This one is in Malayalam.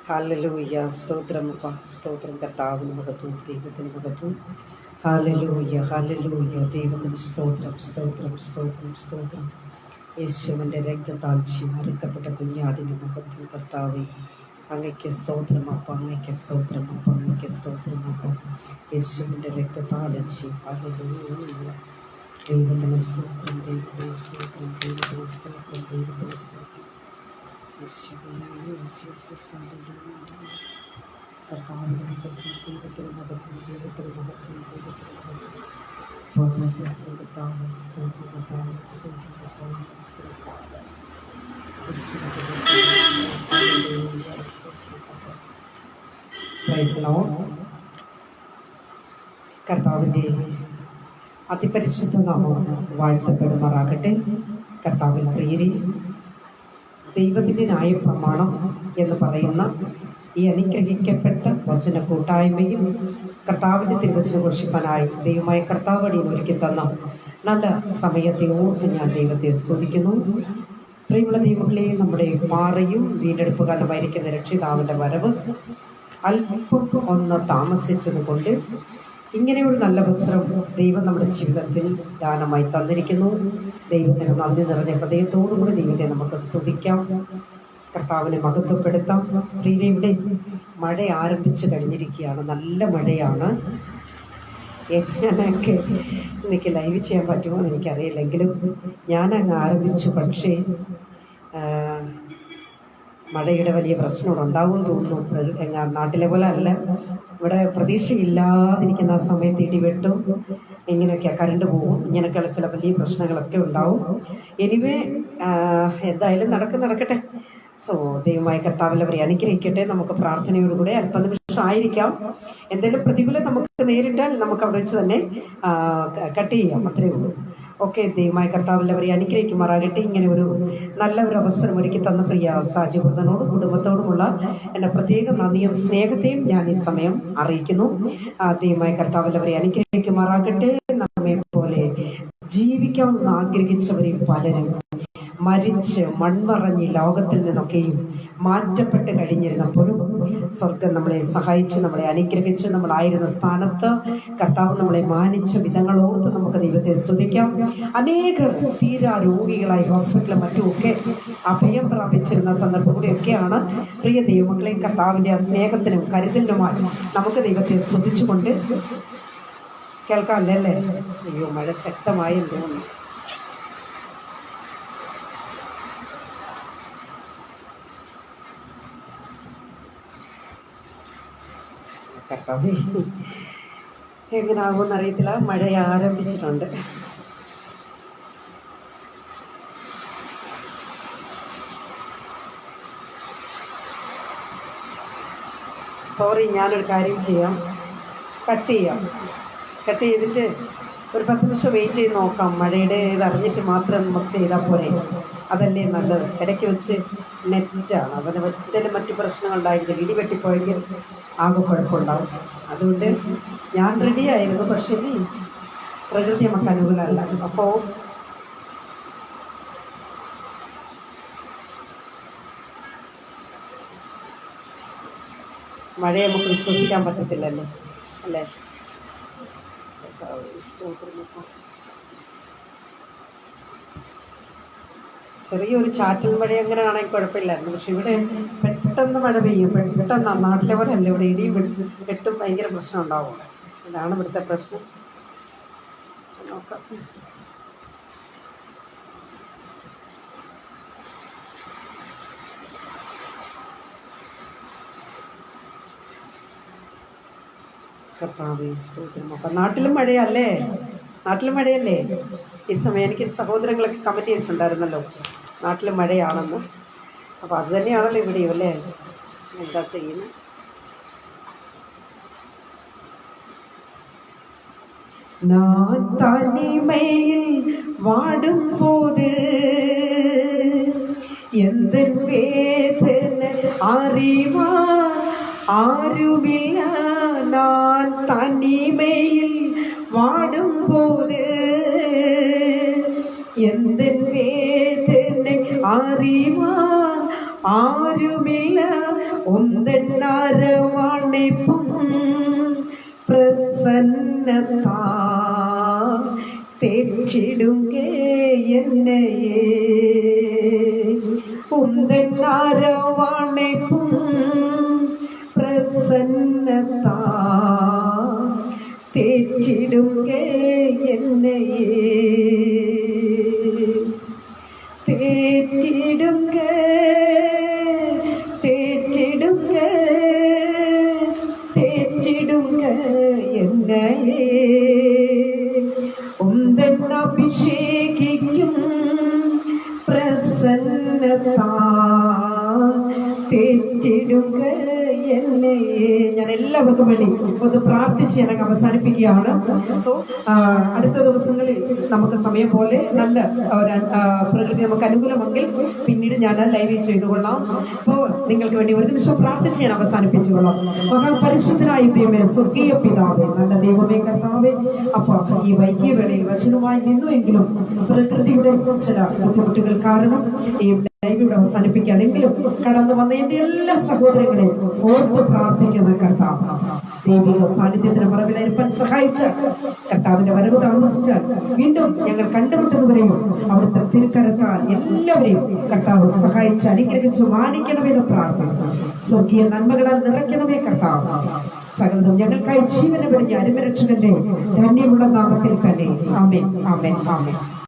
ഹല്ലേലൂയ. സ്തോത്രമപ്പ, സ്തോത്രം. കർത്താവിന് മഹത്വം, ദൈവത്തിന് മഹത്വം. Hallelujah, hallelujah. ദൈവത്തിന് സ്തോത്രം, സ്തോത്രം, സ്തോത്രം, സ്തോത്രം. യേശുവിൻ്റെ രക്തത്താൽ ചീർക്കപ്പെട്ട കുഞ്ഞാടിന് മഹത്വം. കർത്താവേ, അങ്ങയ്ക്ക് സ്തോത്രമപ്പ, അങ്ങയ്ക്ക് സ്തോത്രമപ്പ, അങ്ങയ്ക്ക് സ്തോത്രമപ്പ. യേശുവിൻ്റെ രക്തത്താൽ ഹല്ലേലൂയ. ദൈവത്തിന് സ്തോത്രം, ദൈവത്തിന് സ്തോത്രം, ദൈവത്തിന് സ്തോത്രം, ദൈവത്തിന് സ്തോത്രം. കർത്താവിൻ്റെ മഹത്വം, ദൈവത്തിന് മഹത്വം, ദൈവത്തിന് മഹത്വം, ദൈവത്തിന് മഹത്വം. സ്തോത്രം കർത്താവേ, സ്തോത്രം കർത്താവേ, സ്തോത്രം കർത്താവേ, സ്തോത്രം കർത്താവേ. Praise the Lord. കർത്താവിൻ്റെ അതിപരിശുദ്ധ നാമം വാഴ്ത്തപ്പെടുമാറാകട്ടെ. കർത്താവിൻ പ്രിയരെ, ദൈവത്തിൻ്റെ ന്യായപ്രമാണം എന്ന് പറയുന്ന ഈ അനുഗ്രഹിക്കപ്പെട്ട വചന കൂട്ടായ്മയും കർത്താവിൻ്റെ തിരുവചനം ഘോഷിപ്പാനായി ദൈവമായ കർത്താവ് അടിയിൽ ഒരുക്കി തന്ന നല്ല സമയത്തെ ഓർത്ത് ഞാൻ ദൈവത്തെ സ്തുതിക്കുന്നു. പ്രിയമുള്ള ദൈവങ്ങളെ, നമ്മുടെ പാറയും വീണ്ടെടുപ്പുകാരനുമായിരിക്കുന്ന രക്ഷിതാവിൻ്റെ വരവ് അല്പം ഒന്ന് താമസിച്ചതുകൊണ്ട് ഇങ്ങനെയൊരു നല്ല വസ്ത്രം ദൈവം നമ്മുടെ ജീവിതത്തിൽ ദാനമായി തന്നിരിക്കുന്നു. ദൈവത്തിന് നന്ദി നിറഞ്ഞ ഹൃദയത്തോടുകൂടി ദൈവത്തെ നമുക്ക് സ്തുതിക്കാം, കർത്താവിനെ മഹത്വപ്പെടുത്താം. പ്രിയരെ, ഇവിടെ മഴ ആരംഭിച്ചു കഴിഞ്ഞിരിക്കുകയാണ്, നല്ല മഴയാണ്. എങ്ങനെയൊക്കെ എനിക്ക് ലൈവ് ചെയ്യാൻ പറ്റുമോ എന്ന് എനിക്കറിയില്ലെങ്കിലും ഞാനങ്ങ് ആരംഭിച്ചു. പക്ഷേ മഴയുടെ വലിയ പ്രശ്നം ഇവിടെ ഉണ്ടാവുമെന്ന് തോന്നുന്നു. നാട്ടിലെ പോലെ അല്ല, ഇവിടെ പ്രതീക്ഷയില്ലാതിരിക്കുന്ന ആ സമയത്ത് ഇടിവെട്ടും ഇങ്ങനെയൊക്കെ കറണ്ട് പോകും, ഇങ്ങനെയൊക്കെയുള്ള ചില വലിയ പ്രശ്നങ്ങളൊക്കെ ഉണ്ടാവും. എനിവേ, എന്തായാലും നടക്കട്ടെ. സോ ദൈവമായ കർത്താവിലവരെ അനുഗ്രഹിക്കട്ടെ. നമുക്ക് പ്രാർത്ഥനയോടുകൂടെ അല്പനിമിഷം ആയിരിക്കാം. എന്തെങ്കിലും പ്രതികൂലം നമുക്ക് നേരിട്ടാൽ നമുക്ക് അവിടെ വെച്ച് തന്നെ കട്ട് ചെയ്യാം, അത്രയേ ഉള്ളൂ. ഓക്കെ, ദൈവമായ കർത്താവിലവരെ അനുഗ്രഹിക്കുമാറാകട്ടെ. ഇങ്ങനെ ഒരു നല്ല ഒരു അവസരം ഒരുക്കി തന്ന പ്രിയ സാജുവൃതനോടും കുടുംബത്തോടുമുള്ള എൻ്റെ പ്രത്യേക നന്ദിയും സ്നേഹത്തെയും ഞാൻ ഈ സമയം അറിയിക്കുന്നു. ദൈവമായ കർത്താവിലവരെ അനുഗ്രഹിക്കുമാറാകട്ടെ. നമ്മെ പോലെ ജീവിക്കാമെന്ന് ആഗ്രഹിച്ചവരെ പലരും മരിച്ച് മൺമറഞ്ഞ് ലോകത്തിൽ നിന്നൊക്കെയും മാറ്റപ്പെട്ട് കഴിഞ്ഞിരുന്നപ്പോഴും സ്വർഗം നമ്മളെ സഹായിച്ചു, നമ്മളെ അനുഗ്രഹിച്ചു. നമ്മളായിരുന്ന സ്ഥാനത്ത് കർത്താവ് നമ്മളെ മാനിച്ച വിധങ്ങളോർത്ത് നമുക്ക് ദൈവത്തെ സ്തുതിക്കാം. അനേകർ തീരാ രോഗികളായി ഹോസ്പിറ്റലും മറ്റുമൊക്കെ അഭയം പ്രാപിച്ചിരുന്ന സന്ദർഭം കൂടെയൊക്കെയാണ്. പ്രിയ ദൈവമക്കളെ, കർത്താവിൻ്റെ ആ സ്നേഹത്തിനും കരുതലിനുമായി നമുക്ക് ദൈവത്തെ സ്തുതിച്ചുകൊണ്ട് കേൾക്കാമല്ലേ? അയ്യോ, മഴ ശക്തമായി തോന്നുന്നു. കർത്താവേ, എങ്ങനാകുമെന്ന് അറിയത്തില്ല. മഴ ആരംഭിച്ചിട്ടുണ്ട്. സോറി, ഞാനൊരു കാര്യം ചെയ്യാം, കട്ട് ചെയ്തിട്ട് ഒരു 10 നിമിഷം വെയിറ്റ് ചെയ്ത് നോക്കാം. മഴയുടെ ഇതറിഞ്ഞിട്ട് മാത്രം നമുക്ക് ചെയ്താൽ പോരെ, അതല്ലേ നല്ലത്. ഇടയ്ക്ക് വെച്ച് നെറ്റാണ്, അതിന് ഒറ്റലും മറ്റു പ്രശ്നങ്ങളുണ്ടായെങ്കിൽ ഇടിവെട്ടിപ്പോയെങ്കിൽ ആകെ കുഴപ്പമുണ്ടാവും. അതുകൊണ്ട് ഞാൻ റെഡിയായിരുന്നു, പക്ഷേ പ്രകൃതി നമുക്ക് അനുകൂലമല്ല. അപ്പോൾ മഴയെ നമുക്ക് വിശ്വസിക്കാൻ പറ്റത്തില്ലല്ലോ, അല്ലേ? ചെറിയൊരു ചാറ്റൽ മഴ അങ്ങനെ ആണെങ്കിൽ കുഴപ്പമില്ലായിരുന്നു. പക്ഷെ ഇവിടെ പെട്ടെന്ന് മഴ പെയ്യും, പെട്ടെന്ന്. നാട്ടിലെ പോലെ അല്ല, ഇവിടെ ഇടിയും വെട്ടും ഭയങ്കര പ്രശ്നം ഉണ്ടാവും. ഇതാണ് ഇവിടുത്തെ പ്രശ്നം. നോക്കാം. കർത്താവേ, സ്തോത്രം. അപ്പം നാട്ടിലും മഴയല്ലേ? ഈ സമയം എനിക്ക് സഹോദരങ്ങളൊക്കെ കമൻറ്റ് ചെയ്തിട്ടുണ്ടായിരുന്നല്ലോ, നാട്ടിൽ മഴയാണെന്ന്. അപ്പോൾ അത് തന്നെയാണല്ലോ ഇവിടെയും, അല്ലേ? എന്താ ചെയ്യുന്നത്? நான் தனிமையில் வாடும்போது எந்த வேதனை அறிவார் ஆருமில்ல. நான் தனிமையில் வாடும்போது எந்த வேதனை அறிவார் ആരുമില്ല ഒന്നെന്നാരവാണിപ്പും പ്രസന്നതാ തേച്ചിടുകേ എന്നെയേ ഒന്നെന്നാരവാണിപ്പും പ്രസന്നതാ തേച്ചിടുകേ എന്നെയേ തേച്ചിടുക തേച്ചിടുക തേച്ചിടുക എന്നെയേ ഒന്നെന്നഭിഷേകിക്കും പ്രസന്നതാ തേച്ചിടുക എന്നെയേ. ഞാൻ എല്ലാവർക്കും വേണ്ടി ഒന്ന് പ്രാർത്ഥിച്ച് ഞാൻ അവസാനിപ്പിക്കുകയാണ്. സോ അടുത്ത ദിവസങ്ങളിൽ നമുക്ക് സമയം പോലെ നല്ല പ്രകൃതി നമുക്ക് അനുകൂലമെങ്കിൽ പിന്നീട് ഞാൻ ലൈവ് ചെയ്തുകൊള്ളാം. അപ്പോൾ നിങ്ങൾക്ക് വേണ്ടി ഒരു നിമിഷം പ്രാർത്ഥിച്ച് ഞാൻ അവസാനിപ്പിച്ചുകൊള്ളാം. മഹാപരിശുദ്ധനായ ദൈവമേ, സ്വർഗീയ പിതാവേ, നല്ല ദൈവമേ കർത്താവേ, അപ്പൊ ഈ വൈകിയ വേളയിൽ വചനമായി നിന്നുവെങ്കിലും പ്രകൃതിയുടെ ചില ബുദ്ധിമുട്ടുകൾ കാരണം ഈ ലൈവിലൂടെ അവസാനിപ്പിക്കുകയാണെങ്കിലും കടന്നു വന്ന എന്റെ എല്ലാ സഹോദരങ്ങളെയും ഓർത്ത് പ്രാർത്ഥിക്കുന്ന കർത്താവ് ദൈവിക സാന്നിധ്യത്തിന് മറവിലായിരിക്കാൻ സഹായിച്ച കർത്താവിന്റെ വരവ് താമസിച്ചാൽ വീണ്ടും ഞങ്ങൾ കണ്ടുമുട്ടുന്നവരെയും അവിടുത്തെ തിരുക്കരത്താൽ എല്ലാവരെയും കർത്താവ് സഹായിച്ച് അനുഗ്രഹിച്ചു മാനിക്കണമെന്ന് പ്രാർത്ഥിക്കുന്നു. സ്വർഗീയ നന്മകളാൽ നിറയ്ക്കണമേ കർത്താവ്. സകലതും ഞങ്ങൾക്കായി ജീവനെ വെടിഞ്ഞ അരുമരക്ഷകന്റെ ധന്യമുള്ള നാമത്തിൽ തന്നെ ആമേൻ ആമേൻ ആമേൻ.